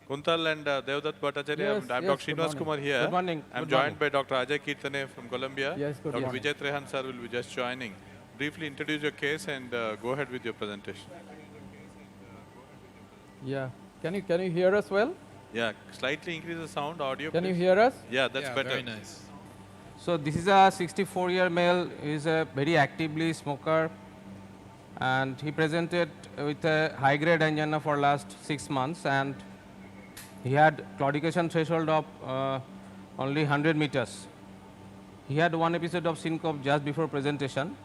Kuntal and Devdutta Bhattacharya. Yes, I'm yes, Dr. good Srinivas morning. Kumar here. Good morning. I'm Good joined morning. by Dr. Ajay Kirtane from Colombia. Yes, good Dr. morning. Vijay Trehan sir will be just joining. Briefly introduce your case and go ahead with your presentation. Yeah. Can you hear us well? Yeah, slightly increase the sound, audio, Can please. you hear us? Yeah, that's better. Very nice. So this is a 64-year male. He is a very actively smoker, and he presented with a high-grade angina for last 6 months, and he had claudication threshold of only 100 meters. He had one episode of syncope just before presentation.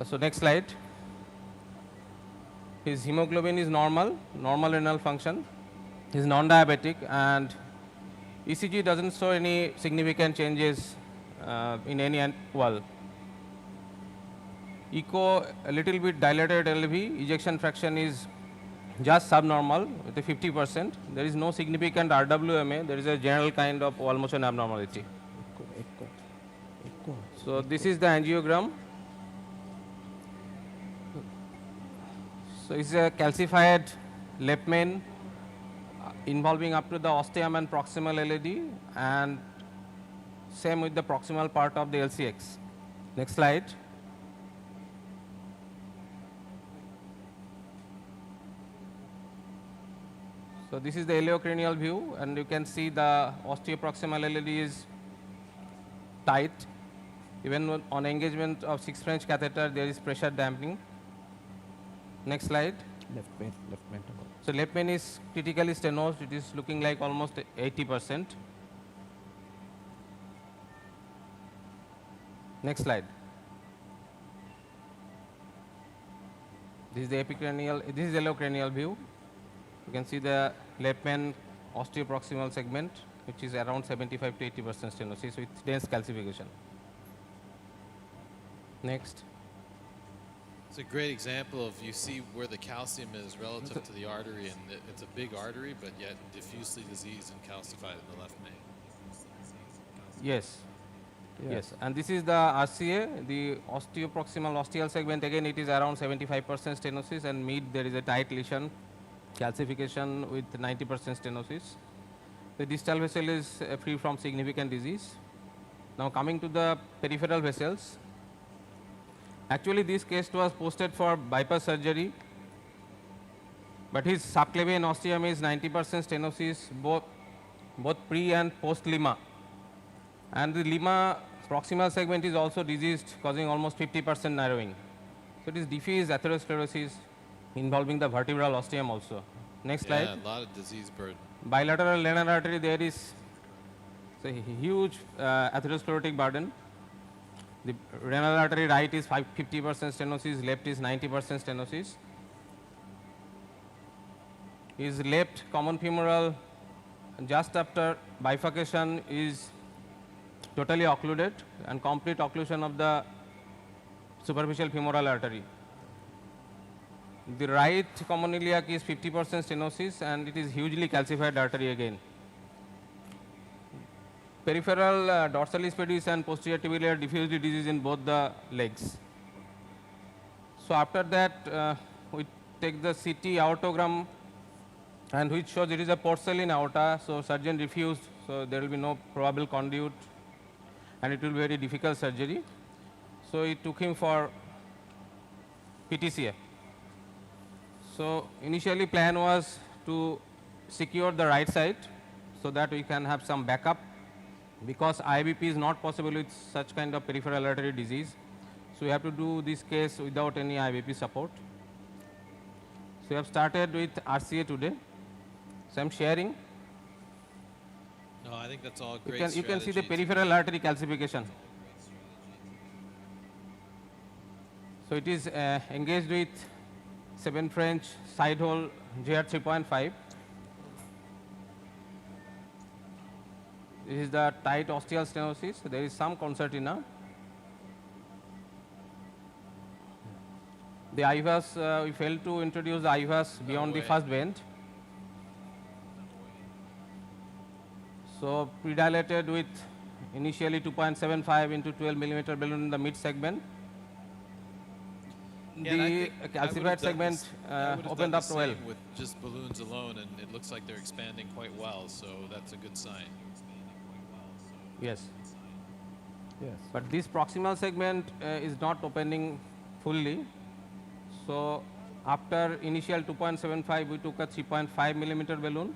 So next slide. His hemoglobin is normal renal function. He is non-diabetic, and ECG doesn't show any significant changes in any wall. Echo a little bit dilated LV, ejection fraction is just subnormal with a 50%. There is no significant RWMA. There is a general kind of wall motion abnormality. So this is the angiogram. So it's a calcified left main involving up to the ostium and proximal LAD, and same with the proximal part of the LCX. Next slide. So this is the iliocranial view, and you can see the osteoproximal LAD is tight. Even on engagement of 6 French catheter, there is pressure dampening. Next slide. Left main. So left main is critically stenosed. It is looking like almost 80%. Next slide. This is the epicranial. This is iliocranial view. You can see the left main osteoproximal segment, which is around 75 to 80% stenosis with dense calcification. Next. It's a great example of you see where the calcium is relative to the artery, and it's a big artery, but yet diffusely diseased and calcified in the left main. Yes. Yes. And this is the RCA, the osteoproximal osteal segment. Again, it is around 75% stenosis, and mid there is a tight lesion, calcification with 90% stenosis. The distal vessel is free from significant disease. Now coming to the peripheral vessels. Actually, this case was posted for bypass surgery, but his subclavian ostium is 90% stenosis, both pre and post lima, and the lima proximal segment is also diseased, causing almost 50% narrowing. So it is diffuse atherosclerosis involving the vertebral ostium also. Next slide. Yeah, a lot of disease burden. Bilateral renal artery, there is a huge atherosclerotic burden. The renal artery right is 50% stenosis, left is 90% stenosis. His left common femoral just after bifurcation is totally occluded, and complete occlusion of the superficial femoral artery. The right common iliac is 50% stenosis, and it is hugely calcified artery again. Peripheral dorsalis pedis and posterior tibial diffuse disease in both the legs. So after that, we take the CT aortogram, and which shows it is a porcelain aorta. So surgeon refused. So there will be no probable conduit, and it will be very difficult surgery. So it took him for PTCA. So initially plan was to secure the right side so that we can have some backup, because IBP is not possible with such kind of peripheral artery disease. So we have to do this case without any IBP support. So we have started with RCA today. So I am sharing. No, I think that's all great. You can see the peripheral artery calcification. So it is engaged with 7 French side hole JR 3.5. This is the tight osteal stenosis. There is some concertina. The IVAS, we failed to introduce the IVAS beyond the first bend. So predilated with initially 2.75 into 12 millimeter balloon in the mid segment. Yeah, and I the think I would've calcified done segment this- I would've opened done up the well. same with just balloons alone, and it looks like they're expanding quite well. So that's a good sign. Yes. Yes. But this proximal segment is not opening fully. So after initial 2.75, we took a 3.5 millimeter balloon.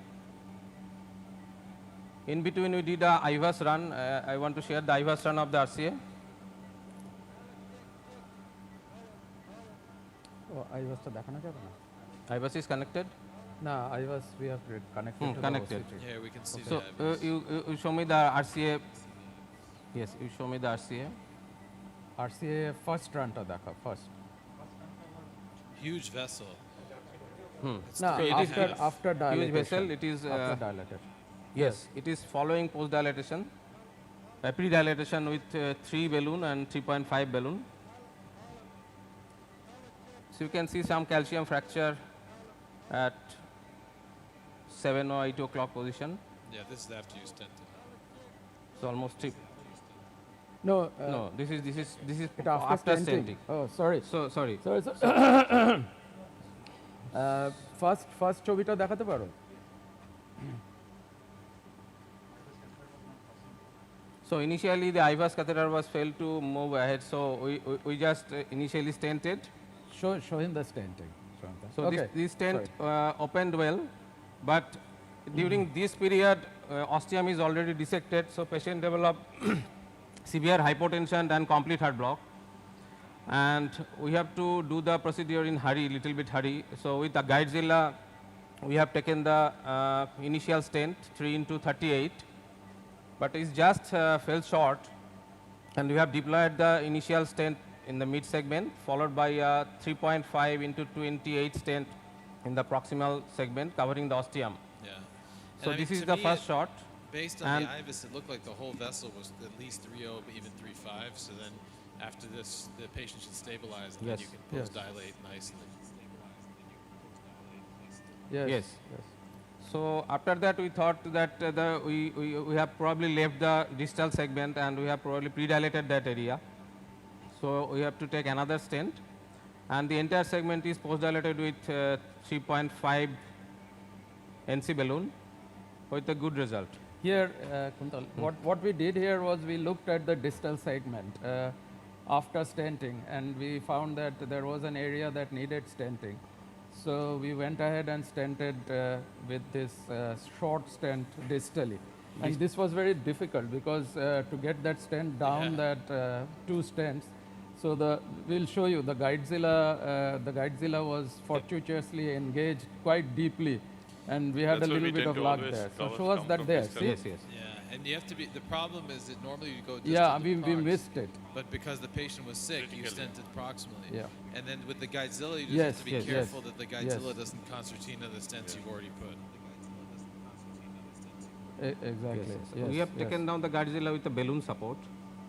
In between, we did a IVAS run. I want to share the IVAS run of the RCA. Oh, IVAS টা দেখানো যাবে না? IVAS is connected. না, IVAS we have connected to connected. the OCT. Yeah, we can see So that. you show me the RCA. Yes, you show me the RCA. RCA first run টা দেখা, first. Huge vessel. No, So it is after huge dilatation. vessel. It is After dilated. yes, it is following post dilatation. Pre-dilatation with 3 balloon and 3.5 balloon. So you can see some calcium fracture at 7 or 8 o'clock position. Yeah, this is after you stented. So almost 3. No, No, this is it after stenting. Oh, sorry. So sorry. Sorry, first ছবিটা দেখাতে পারো? So initially the IVAS catheter was failed to move ahead. So we just initially stented. Show him the stenting. Show him the- So okay. this stent sorry. opened well, but during this period ostium is already dissected. So patient developed severe hypotension and complete heart block. And we have to do the procedure in hurry, little bit hurry. So with the Guidezilla, we have taken the initial stent 3 into 38, but it's just fell short. And we have deployed the initial stent in the mid segment, followed by a 3.5 into 28 stent in the proximal segment covering the ostium. Yeah. So And I this mean, is to the me, first shot. Based on And the IVAS, it looked like the whole vessel was at least 3.0, even 3.5. So then after this, the patient should stabilize, and Yes. then you can Yes. post-dilate nicely. Yes. Yes. So after that, we thought that we have probably left the distal segment and we have probably pre-dilated that area. So we have to take another stent, and the entire segment is post-dilated with 3.5 NC balloon with a good result. Here, Kuntal, what we did here was we looked at the distal segment after stenting, and we found that there was an area that needed stenting. So we went ahead and stented with this short stent distally. And this was very difficult because to get that stent down Yeah. that 2 stents, so we'll show you the Guidezilla was fortuitously engaged quite deeply, and we had That's a why little we bit tend of to luck always there. So cover show us from that there. distal. See? Yes, yes. Yeah, and you have to be. The problem is that normally you go. Yeah, distal to we prox, missed it. But because the patient was sick, you Critically. stented proximally. Yeah. And then with the Guidezilla, you just Yes, have to be yes, careful yes. that the Guidezilla Yes. doesn't concertina the stents you've already put. Exactly. Yes, yes. Yes, We have yes. taken down the Guidezilla with a balloon support,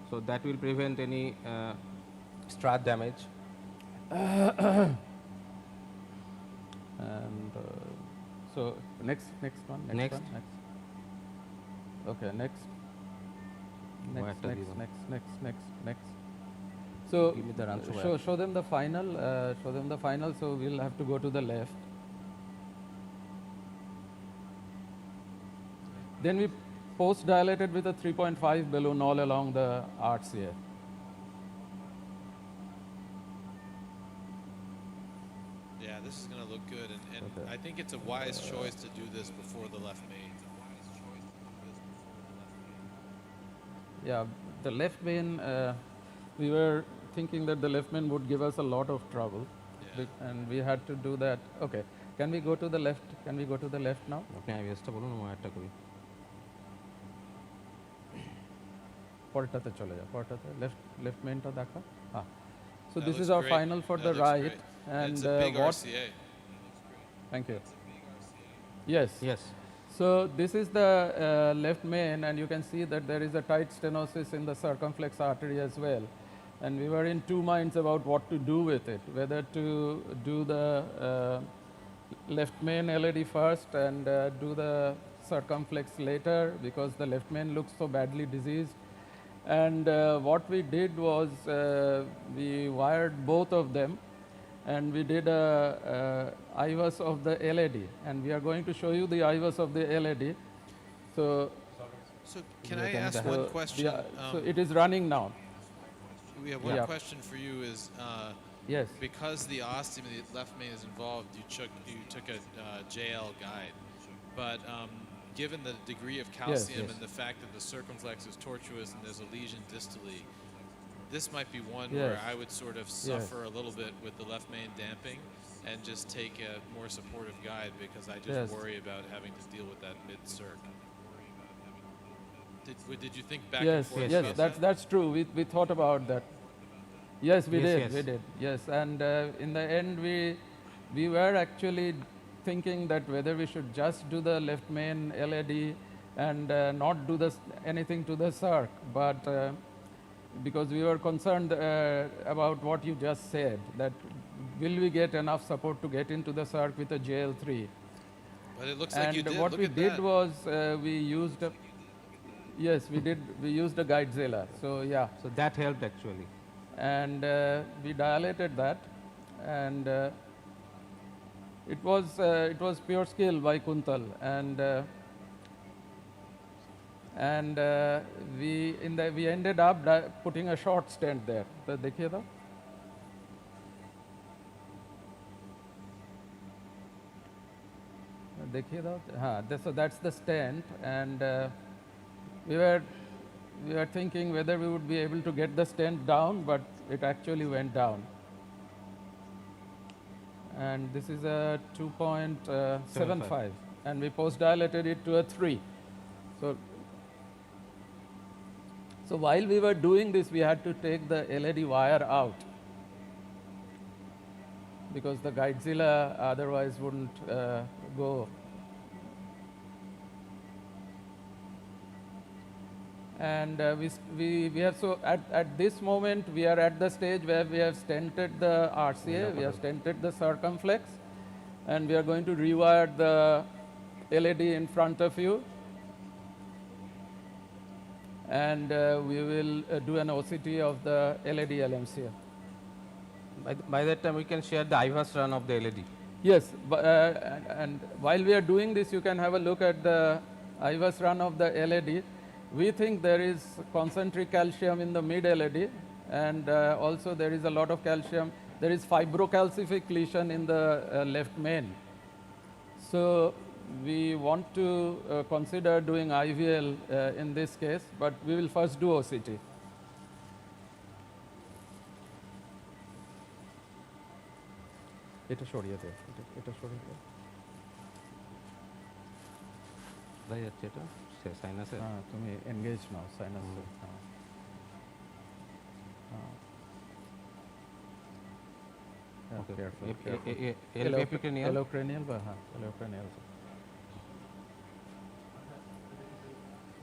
so that will prevent any strap damage. And so next one. Next. One, next. Okay, next. Where Next, to next, give them? next. So Give me the run through show them the final. Show them the final. So we'll have to go to the left. Then we post dilated with a 3.5 balloon all along the RCA. Yeah, this is going to look good, and Okay. I think it's a wise choice to do this before the left main. Yeah, the left main, we were thinking that the left main would give us a lot of trouble, Yeah. and we had to do that. Okay, can we go to the left? Can we go to the left now? আপনি IVS-টা বলুন, আমি একটা করি। পরেরটাতে চলে যাও, পরেরটাতে left mainটা দেখা। So That this is looks our great. final for That the looks right, great. and it's a big what? RCA. Thank you. Yes. Yes. So this is the left main, and you can see that there is a tight stenosis in the circumflex artery as well. And we were in two minds about what to do with it, whether to do the left main LAD first and do the circumflex later, because the left main looks so badly diseased. And what we did was we wired both of them, and we did a IVUS of the LED, and we are going to show you the IVUS of the LED. So, So can I ask so, one question? so it is running now. We have one Yeah. question for you is, Yes. because the ostium, the left main is involved, you took a JL guide. But given the degree of calcium yes. and the fact that the circumflex is tortuous and there's a lesion distally, this might be one Yes. where I would sort of suffer a little bit with the left main damping and just take a more supportive guide because I just Yes. worry about having to deal with that mid-circ. Did you think back Yes, and forth? yes, about that's true. We thought about that. Yes, we Yes, did. yes. We did. Yes, and in the end, we were actually thinking that whether we should just do the left main LED and not do anything to the circ, but because we were concerned about what you just said, that will we get enough support to get into the circ with a JL3? But it looks like you And did. what Look we at did that. was we used. Yes, we did. We used a guide Zela. So yeah, So that helped actually. and we dilated that, and it was pure skill by Kuntal, and we ended up putting a short stent there. तो देखिए तो देखिए तो हाँ, so that's the stent, and we were thinking whether we would be able to get the stent down, but it actually went down. And this is a 2.75, and we post-dilated it to a 3. So while we were doing this, we had to take the LED wire out because the Guidezilla otherwise wouldn't go. And we have, so at this moment we are at the stage where we have stented the RCA, we have stented the circumflex, and we are going to rewire the LED in front of you, and we will do an OCT of the LED LMCA. By that time we can share the IVUS run of the LED. Yes, and while we are doing this, you can have a look at the IVUS run of the LED. We think there is concentric calcium in the mid LED, and also there is a lot of calcium. There is fibrocalcific lesion in the left main. So we want to consider doing IVL in this case, but we will first do OCT. এটা সরিয়ে দে, এটা সরিয়ে দে। কোথায় যাচ্ছে এটা? সাইনাসে? হ্যাঁ, তুমি engage নাও সাইনাসে। হ্যাঁ। Okay. Careful, Ep- careful. e- e- e- epicranial? Elocranial বা হ্যাঁ, elocranial.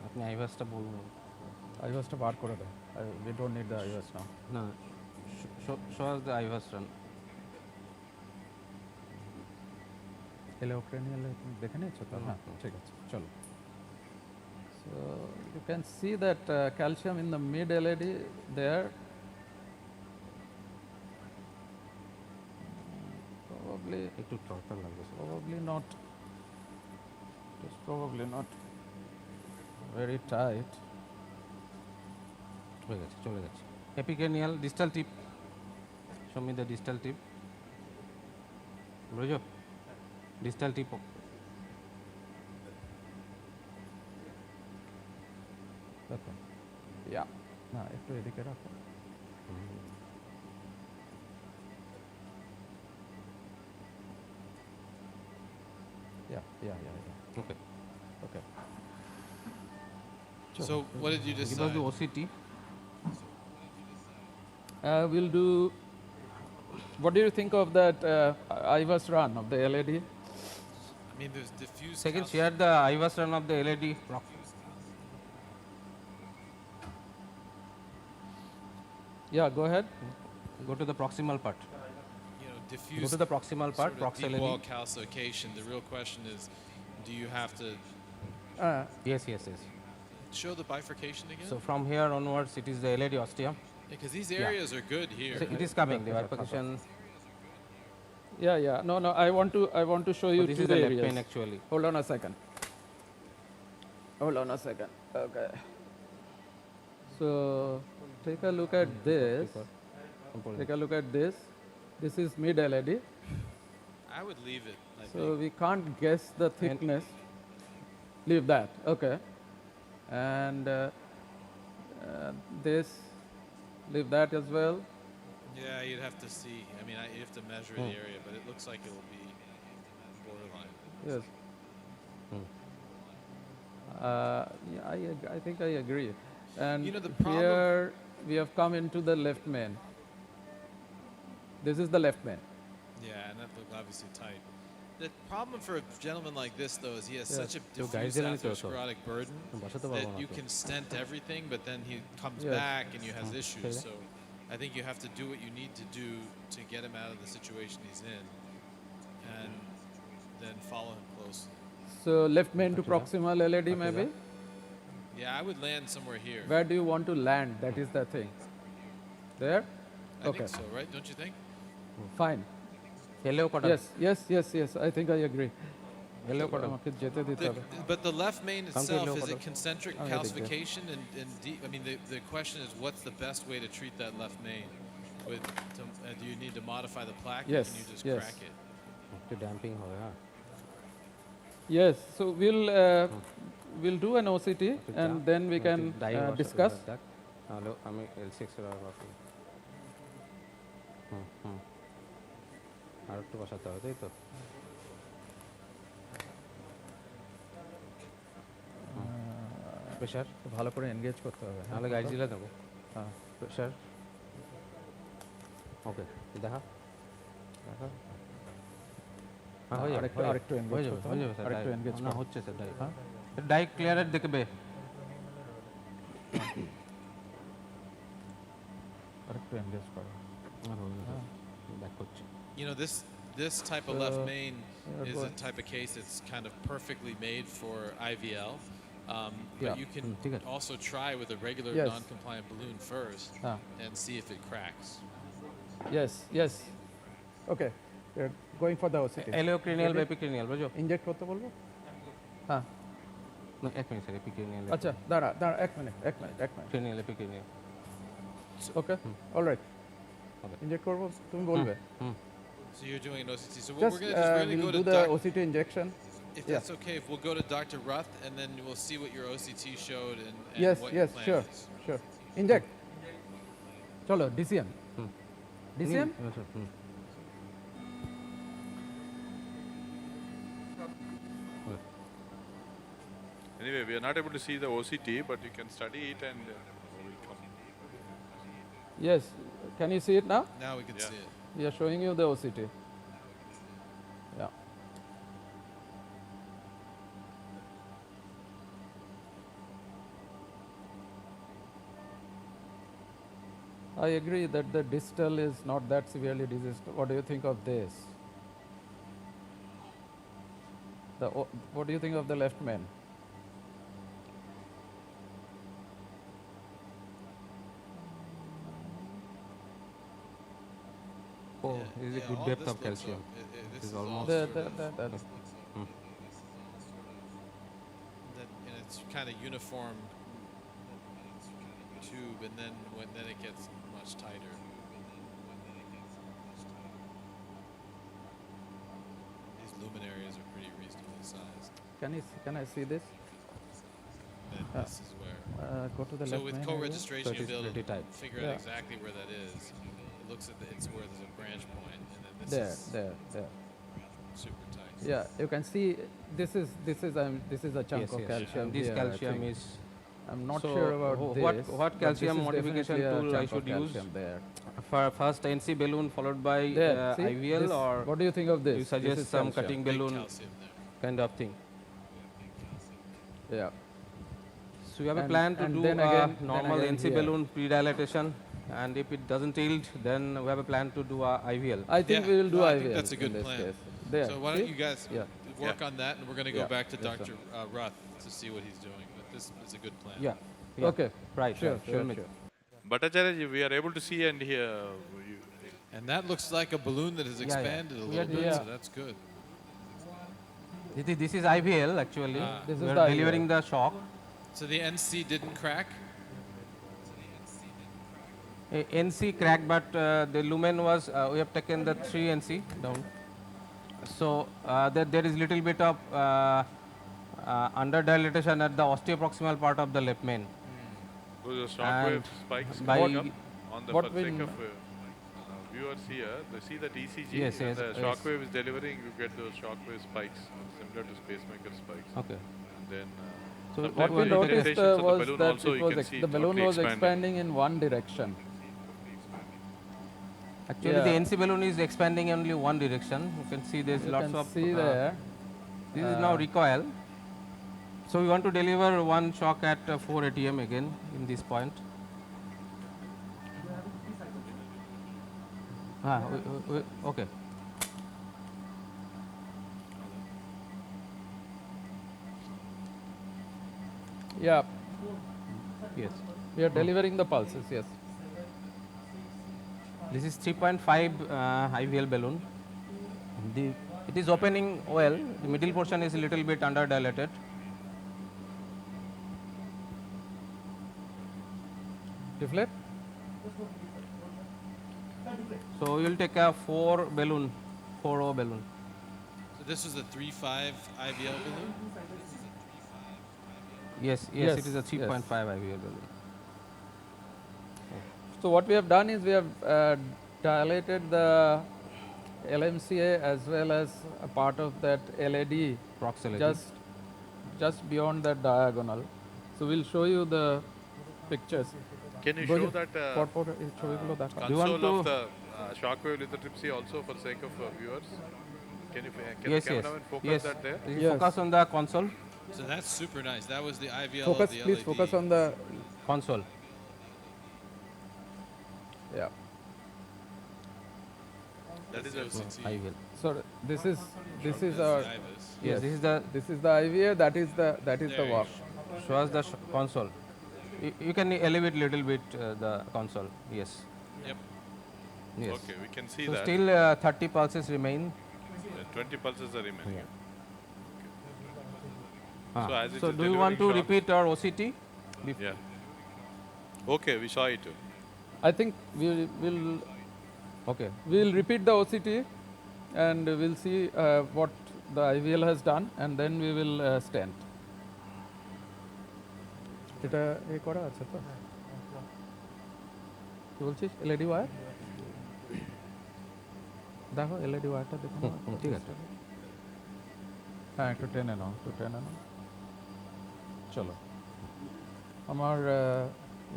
আপনি আইভাসটা বলুন। IVUSটা বার করে দাও। We don't need the IVUS now. না, show us the IVUS run. Elocranial তুমি দেখে নিয়েছো তো? হ্যাঁ, ঠিক আছে, চলো। So you can see that calcium in the mid LED there. Probably একটু টর্চার লাগবে sir. Probably not. It is probably not very tight. হয়ে গেছে, চলে গেছে। Epicranial distal tip, show me the distal tip. বুঝছো? Distal tip. দেখো, yeah, না একটু এদিকে রাখো। Yeah. Okay. Okay. So what did you Give decide? us the OCT. We'll do. What do you think of that IVUS run of the LED? I mean, there's diffuse. Second, calcium. share the IVUS run of the LED. Yeah, go ahead. Go to the proximal part. You know, Go diffuse. to the proximal part, sort of prox deep wall LED. calcification. The real question is, do you have to Yes. show the bifurcation again? So from here onwards, it is the LED ostium. Because these areas are good here. So it is coming, the bifurcation. Yeah, yeah. No, no. I want to show you this two is the left areas. main actually. Hold on a second. Hold on a second. Okay. So take a look at this. Take a look at this. This is mid LED. I would leave it. I So think. we can't guess the thickness. Leave that. Okay. And this, leave that as well. Yeah, you'd have to see. I mean, you have to measure the area, but it looks like it will be borderline. Yes. Yeah, I think I agree. And You know, the problem- here we have come into the left main. This is the left main. Yeah, and that looked obviously tight. The problem for a gentleman like this, though, is he has Yeah. such a So guys, diffuse they don't need to also. atherosclerotic burden বসাতে পারবো that না you তো। can stent everything, but then he comes Yes. back and you has issues. Okay. So I think you have to do what you need to do to get him out of the situation he's in, and then follow him closely. So left main to proximal LED maybe. Yeah, I would land somewhere here. Where do you want to land? That is the thing. There? I Okay. think so, right? Don't you think? Fine. এলেও কটা Yes. I think I agree. এলেও কটা আমাকে যেতে দিতে হবে। But the left main Come to itself, low is it bottom. concentric Oh, yeah, calcification? And deep, I mean, the question is, what's the best way to treat that left main? Do you need to modify the plaque, or Yes, can you just yes. crack it? একটু damping হবে হ্যাঁ Yes. So we'll do an OCT and then we can discuss. Hello আমি L6 এর আর বাকি আর একটু বসাতে হবে তাই তো প্রেশার ভালো করে এনগেজ করতে হবে। নাহলে গাইড দিলে দেবো হ্যাঁ। প্রেশার ওকে দেখা দেখা হ্যাঁ হয়ে যাবে আরেকটু engage হয়ে যাবে করতে হয়ে হবে। যাবে স্যার আরেকটু engage না করো। হচ্ছে স্যার ডাই হ্যাঁ। ডাই ক্লিয়ারেট দেখবে আরেকটু এনগেজ করো। ব্যাক করছি You know, this type of left main yeah, is go a ahead. type of case that's kind of perfectly made for IVL. Yeah. But you can ঠিক আছে। also try with a regular Yes. non-compliant balloon first হ্যাঁ। and see if it cracks. Yes. Okay. We're going for the OCT. এলিও ক্রিনিয়াল বা এপিক্রিনিয়াল বুঝো inject করতে বলবো? হ্যাঁ। না এক মিনিট স্যার এপিক্রিনিয়াল আচ্ছা দাঁড়া এক minute cranial epicranial okay alright Okay. Inject করবো তুমি বলবে So you're doing an OCT. So what just we're going to we'll go do to the Doc- OCT injection. if yeah. that's okay, if we'll go to Dr. Ruth and then we'll see what your OCT showed and Yes, what your plan sure. is. Inject. চলো DCM. DCM? Anyway, we are not able to see the OCT, but you can study it and we'll come. Yes. Can you see it now? Now we can Yeah. see it. We are showing you the OCT. Yeah. I agree that the distal is not that severely diseased. What do you think of this? What do you think of the left main? Oh, Yeah, is a yeah, good all depth this of looks calcium. this Is is almost- all The, sort the, of- the, the, and it's kind of uniform tube, and then then it gets much tighter. These luminaries are pretty reasonably sized. can I see this? Then this is where. Go to the So left with main area. co-registration, So it you'll be is able pretty to tight. figure Yeah. out exactly where that is. It looks at it's where there's a branch point, and then this There. is super tight. Yeah, you can see this is a chunk Yes, of yes. calcium. And this here, I calcium think. is I'm not So, sure about this. what but calcium this is modification definitely a tool I chunk of should use? calcium there. for first NC balloon followed by There, see? IVL, This- or what do you think of this? you This suggest is some calcium. cutting Big balloon calcium there. kind of thing? Yeah. So we have a And- plan to and do then a again- then normal again NC here. balloon pre-dilatation, and if it doesn't yield, then we have a plan to do a IVL. I think Yeah, we will do no, I IVL think that's a good in this plan. case. There. So why see? don't you guys Yeah. work Yeah. on that, and we're going to go Yeah. back to Yes, Dr. Ruth to see what he's doing. But this is a good plan. Yeah. Okay. Right. Sure. Right. Sure. Sure. Bhattacharya, we are able to see and hear. And that looks like a balloon that has yeah. expanded a We are little bit, doing- so that's good. This is IVL actually. This We is are the delivering IVL. the shock. So the NC didn't crack? NC cracked, but the lumen was, we have taken the 3 NC down. So there is little bit of under dilatation at the osteoproximal part of the left main. Those are shock And wave spikes by- coming up on the what for sake will- of viewers here. They see that ECG, Yes, when yes, the yes. shock wave is delivering, you get those shock wave spikes, similar to pacemaker spikes. Okay. And then So sometimes What we will the take a- noticed indentations of the was balloon that also it you was can see the balloon totally was expanding in one direction. Actually, Yeah. the NC balloon is expanding only one direction. You can see there's You lots can of. see there. This is now recoil. So we want to deliver one shock at 4 ATM again in this point. Okay. Yeah, Yes. we are delivering the pulses. Yes. This is 3.5 IVL balloon. It is opening well. The middle portion is a little bit under dilated. Deflate. So we will take a 4 balloon, 4O balloon. So this was the 3.5 IVL balloon? Yes, Yes, it is a yes. 3.5 IVL balloon. So what we have done is we have dilated the LMCA as well as a part of that LAD Proximity. just beyond that diagonal. So we'll show you the pictures. Can you Go show ahead. that What এই ছবিগুলো দেখাও। Do you want console of to- the shockwave lithotripsy also for the sake of viewers? Can Yes, the yes. cameraman focus Yes. that there? This is Yes. Focus on the console. So that's super nice. That was the IVL Focus, of the please LAD. focus on the, Console. yeah. That is the a OCT. IVL. So this is That's our, the IVIS. Yes, this is the IVA, that is the There you walk. show us the console. You can elevate little bit the console. Yes. Yep. Yes. Okay, we can see So that. still 30 pulses remain. 20 pulses are remaining. Ah. So as it So is do you want to delivering shock- repeat our OCT? Yeah. Okay, we saw it. I think we will Okay. we'll repeat the OCT and we'll see what the IVL has done and then we will stent. এটা এ করা আছে তো কি বলছিস LED wire দেখো LED ওয়্যারটা দেখো না। ঠিক আছে। হ্যাঁ একটু টেনে নাও চলো আমার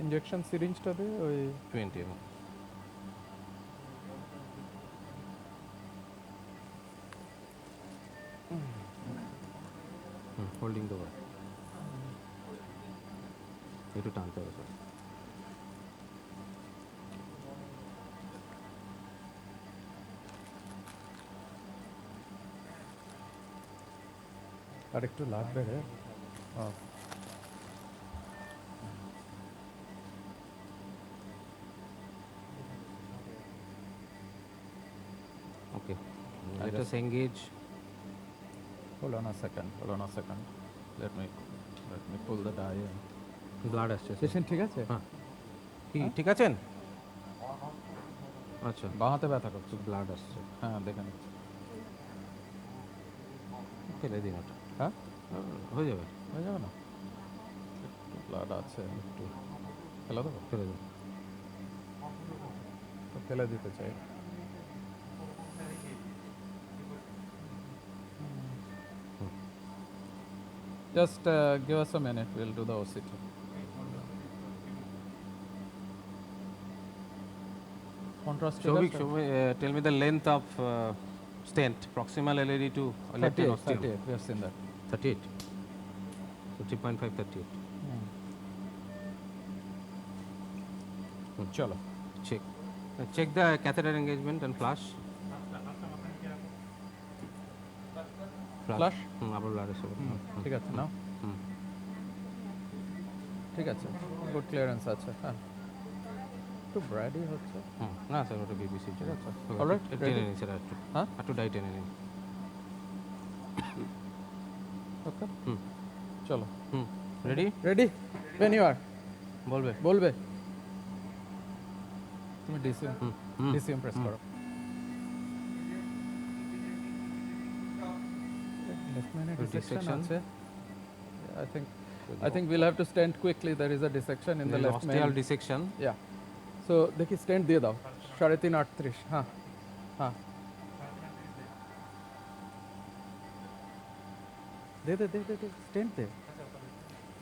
ইনজেকশন সিরিঞ্জটা দে ওই 20 mm. Holding the wire. একটু টানতে হবে স্যার। আর একটু লাগবে রে Okay. Let us engage. Hold on a second. Let me pull the die in. Blood আসছে স্যার। পেশেন্ট ঠিক আছে হ্যাঁ। কি ঠিক আছেন? আচ্ছা। বাঁ হাতে ব্যথা করছে ব্লাড আসছে। হ্যাঁ দেখে নিচ্ছি ফেলে দিন ওটা। হ্যাঁ হয়ে যাবে। হয়ে যাবে না একটু ব্লাড আছে একটু ফেলে দেবো ফেলে দিন। তো ফেলে দিতে চাই Just give us a minute, we'll do the OCT. Contrast Shobik, figure, tell me the length of stent, proximal LAD to left 38, ostium. 38, we have seen that. 38. So 3.5, 38. চলো Check. Check the catheter engagement and flash. Flash? আবার blood আসছে। ঠিক আছে নাও ঠিক আছে good clearance আছে হ্যাঁ একটু ব্র্যাডি হচ্ছে। না স্যার ওটা বিবিসি আচ্ছা, all right, টেনে ready? নিন স্যার একটু হ্যাঁ একটু ডাই টেনে নিন ওকে হুম চলো hmm ready ready when you are বলবে বলবে তুমি DCM hmm hmm DCM press করো left main এ dissection dissection. আছে I think we'll have to stent quickly. There is a dissection in the left main. osteal dissection Yeah. So দেখি stent দিয়ে দাও 3.5-38 হ্যাঁ হ্যাঁ দে দে দে দে স্টেন্ট দে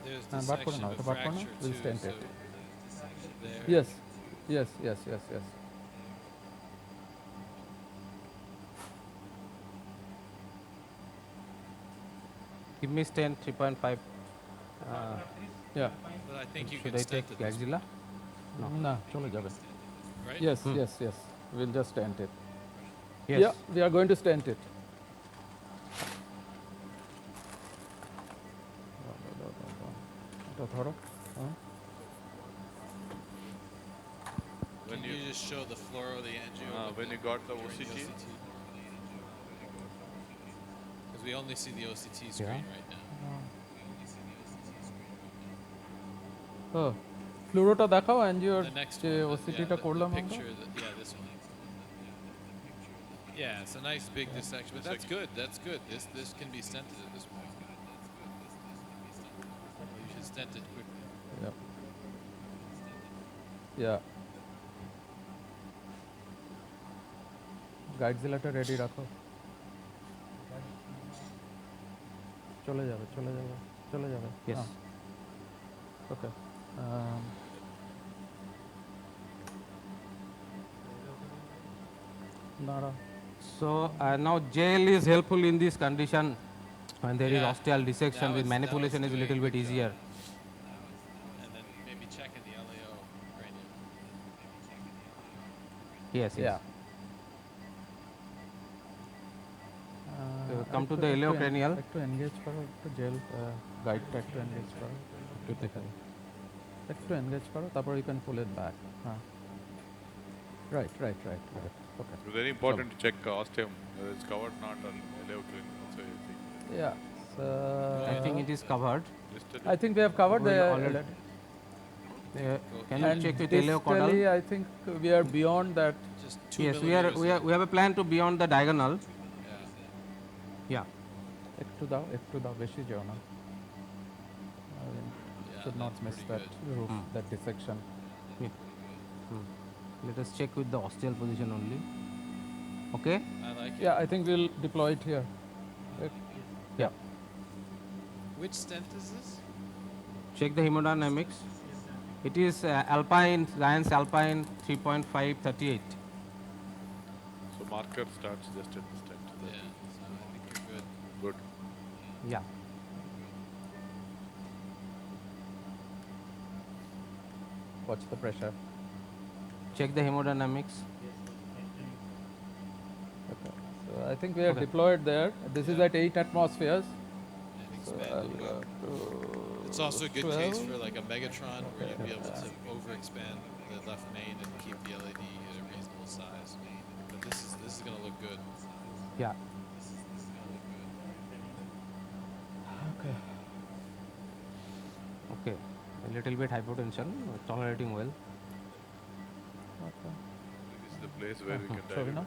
There's And back dissection corner, of back corner, fracture we'll too, stent so it. there. yes yes yes yes yes give me stent 3.5 yeah But I think you should can I take stent it this axilla না চলে যাবে way, right? yes yes yes we'll just stent it yes yeah we are going to stent it এটা ধরো হ্যাঁ Can you just show the floor of the angio? when you got the OCT, Because we only see the OCT screen right now. ও ফ্লুরোটা দেখাও অ্যাঞ্জিওর The next যে one, ওসিটিটা করলাম the আমরা picture, yeah, this one. Yeah, it's a nice big dissection, but that's good. That's good. This can be stented at this point. You should stent it quickly. yeah yeah গাইডজিলাটা ready রাখো চলে যাবে চলে যাবে চলে যাবে yes ওকে দাঁড়া so now gel is helpful in this condition when there is Yeah. osteal dissection That with was- that manipulation was is a doing little a bit good job. easier And then maybe check in the LAO cranium. yes yes yeah come to the iliocranial. একটু engage করো একটু jail গাইডটা একটু engage করো একটু দেখাই একটু engage করো তারপর you can pull it back হ্যাঁ right right right right okay it's very important to check osteum whether it's covered not on iliocranium. Also, you think. yeah I think it is covered Distally. I think we have covered the already. Can you and check with distally iliocaudal I think we are beyond that Just 2 yes millimeters. we have a plan to beyond the diagonal Yeah. yeah একটু দাও বেশি যাও না should not that's miss pretty that good. roof that dissection let us check with the osteal position only okay I like it. yeah I think we'll deploy it here yeah Which stent is this? check the hemodynamics it is alpine Ryan's alpine 3.538 So marker starts just at the stent. Yeah, so I think you're good. Good. yeah watch the pressure check the hemodynamics okay so I think we are Okay. deployed there this is at 8 atmospheres And so expand I'll it go up. to It's also a good case 12. for like a Megatron where you'd be able to overexpand the left main and keep the LED at a reasonable size. But this is going to look good. yeah okay okay a little bit hypotension tolerating well okay This is the place where we can shall we dive. now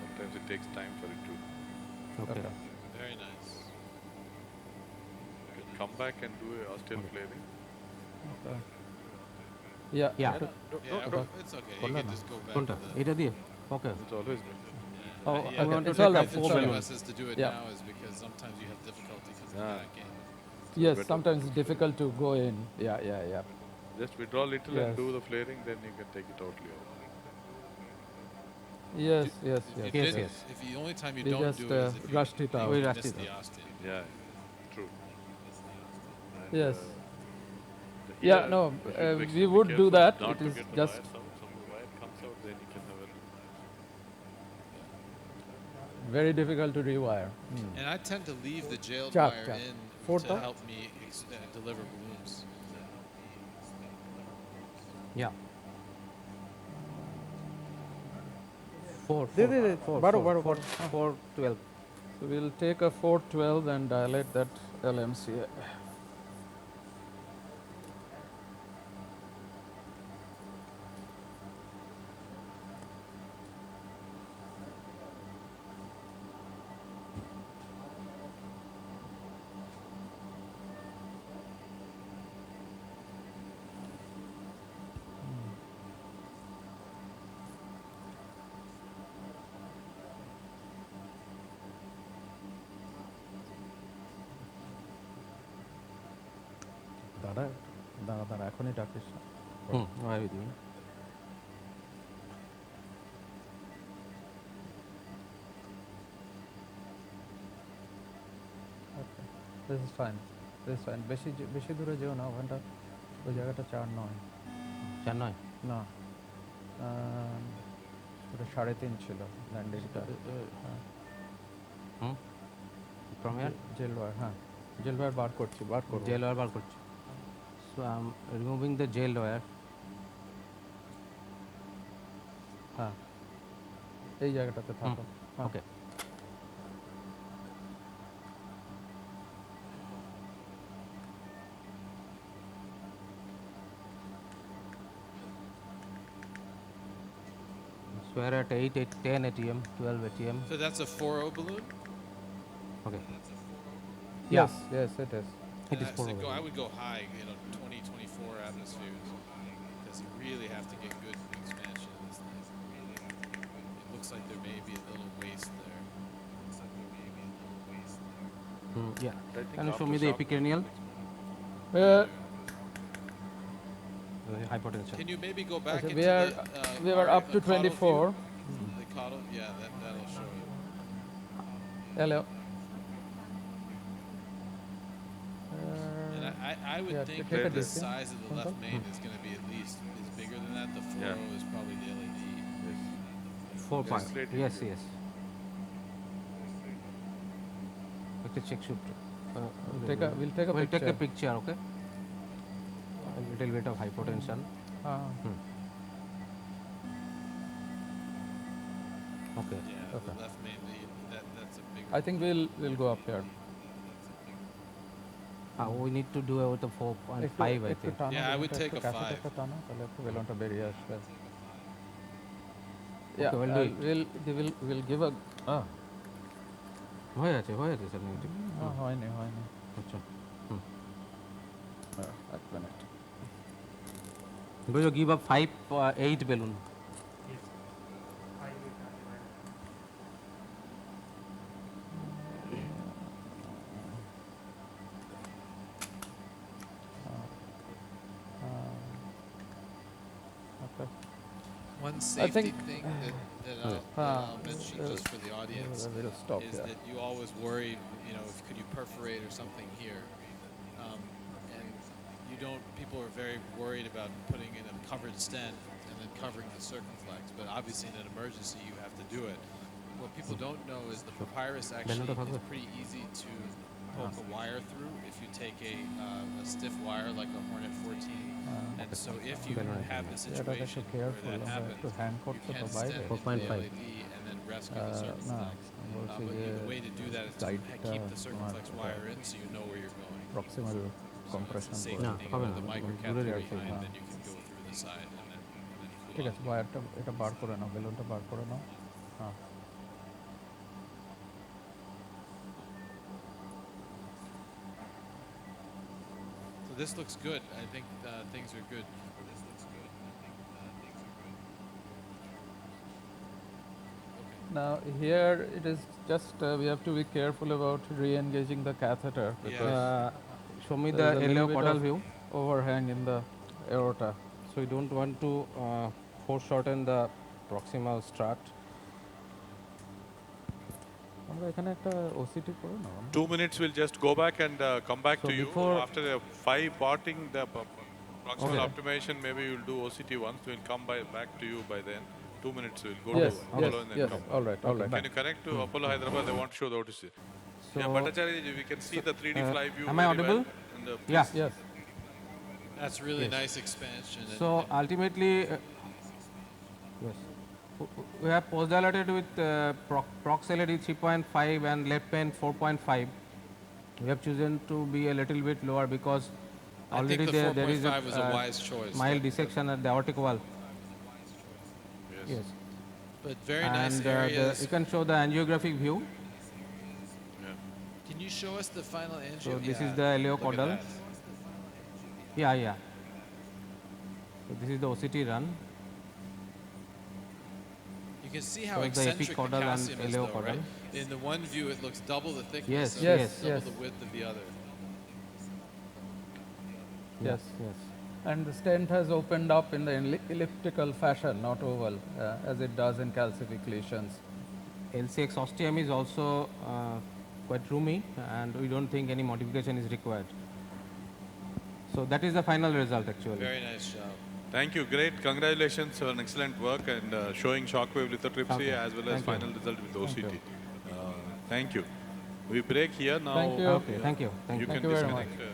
Sometimes it takes time for it to okay Very nice. come back and do a osteal flaring. okay yeah Yeah. It's okay. You Kolla can na. just go back কোনটা to the... এটা দিয়ে okay It's always been. oh Yeah, okay. want to It's take all a right four it's all balloon. right us is to do it Yeah. now is because sometimes you have difficulty coming Yeah. back in. yes better. sometimes it's difficult to go in yeah Just withdraw little Yes. and do the flaring, then you can take it totally out. yes If yes you yes Yes, didn't- yes. If the only time you We don't just, do it is if you rushed it out. We miss rushed it the out. osteal. Yeah, true. And, Yes. the Yeah, here no, you should be we would do careful that. not It to is get the just wires out. Some of the wire comes out, then you can have a very difficult to rewire. And I tend to leave the jailed Chap, wire chap. in Fourth to up? help me deliver balloons. Yeah. 4, दे 4, दे दे 4, बारो 4, बारो 4, बारो 4, 12. So we'll take a 412 and dilate that LMCA. দাঁড়া দাঁড়া দাঁড়া এখনই ডাকিস না I'm with you. Okay. This is fine. This is fine. বেশি দূরে যেও না ওখানটা ওই জায়গাটা 4 নয় 4 9. না ওটা 3.5 ছিল ল্যান্ডিংটা From here? জেল ওয়্যার হ্যাঁ জেল ওয়্যার বার করছি বার করব Jail wire bar korchi. So I'm removing the jail wire. হ্যাঁ এই জায়গাটাতে থাকো হ্যাঁ। Okay. So we're at 8, 10 ATM, 12 ATM. So that's a 4.0 balloon? Okay. Yes, yes, it is. It is I 4 would over. I would go high, 20, 24 atmospheres, because you really have to get good expansion in this thing. It looks like there may be a little waste there. Yeah. I think Can you show after me the shock- epicranial? Uh, Hypotension. Can you maybe go back Okay, into we are up to caudal view? 24. The caudal, yeah, that'll show you. Hello. And I would yeah, think take a that the distance. size of the left main is going to be at least is bigger than that. The 4.0 is probably the LED. 4 Yes. point. Great Yes, video. yes. Okay, check shoot. We'll take a We'll picture. take a picture, okay? A little bit of hypotension. Okay. Yeah, Okay. the left main lead. That's a bigger. I think we'll go up here. We need to do it with a 4.5, I think. Yeah, I would take a 5. টানো তাহলে একটু বেলুনটা বেরিয়ে আসবে Okay, we'll do it. we'll give a হয়ে আছে sir negative হয়নি আচ্ছা এক minute Will you give up 5, 8 balloon? okay One safety think- thing that I'll mention just for the audience we'll stop is here. that you always worry, if could you perforate or something here, and you don't. People are very worried about putting in a covered stent and then covering the circumflex. But obviously, in an emergency, you have to do it. What people don't know is the papyrus actually is pretty easy to poke a wire through if you take a stiff wire like a Hornet 14. And so if you have a situation where careful, that আমরা happens, একটু hand you করতে can তো বাইরে stent into 4.5. the LED and then rescue the না circumflex. বলছি But যে the way to do that is to guide-টা keep the তোমার circumflex wire in so you know where you're going. proximal So it's compression a করে safety No, thing হবে with না, the দূরে microcatheter রাখছি, behind, হ্যাঁ। then you can go through the side and then cool ঠিক off. আছে ওয়্যারটা এটা বার করে নাও বেলুনটা বার করে নাও হ্যাঁ So this looks good. I think things are good. Now here it is just we have to be careful about re-engaging the catheter because Show me there the is a little LO bit caudal of view. overhang in the aorta. So you don't want to foreshorten the proximal strut. আমরা এখানে একটা OCT করে নাও 2 minutes, we'll just go back and come back So to you. before- After the 5 parting the proximal Okay. optimization, maybe you'll do OCT once. We'll come back to you by then. 2 minutes, we'll go yes to yes Apollo and then yes come. all right Can you connect to Apollo Hyderabad? They want to show the OTC. So Yeah, Bhattacharya, we can see the 3D fly view. am I very audible? well. And Yeah. yes That's really Yes. nice expansion. So ultimately, yes, we have post-dilated with proximity 3.5 and left main 4.5. We have chosen to be a little bit lower because I think already the there is 4.5 was a wise choice. mild dissection at the aortic valve. Yes. Yes. But very nice And areas. you can show the angiographic view. Yeah. Can you show us the final angio? So this Yeah, is the look at iliacaudal. that. Yeah, yeah. So this is the OCT run. You can see how Shows the eccentric the epicaudal and calcium is, though, right? iliacaudal. In the one view, it looks double the thickness Yes, of yes. double Yes. the width of the other. Yes. Yes. And the stent has opened up in the elliptical fashion, not oval, as it does in calcific lesions. LCX ostium is also quite roomy, and we don't think any modification is required. So that is the final result actually. Very nice job. Thank you. Great. Congratulations on excellent work and showing shockwave lithotripsy Okay. as well as Thank you. final result with OCT. you. Thank you. We break here now. Thank you. Okay, thank you. Thank You you. can Thank you very disconnect. much.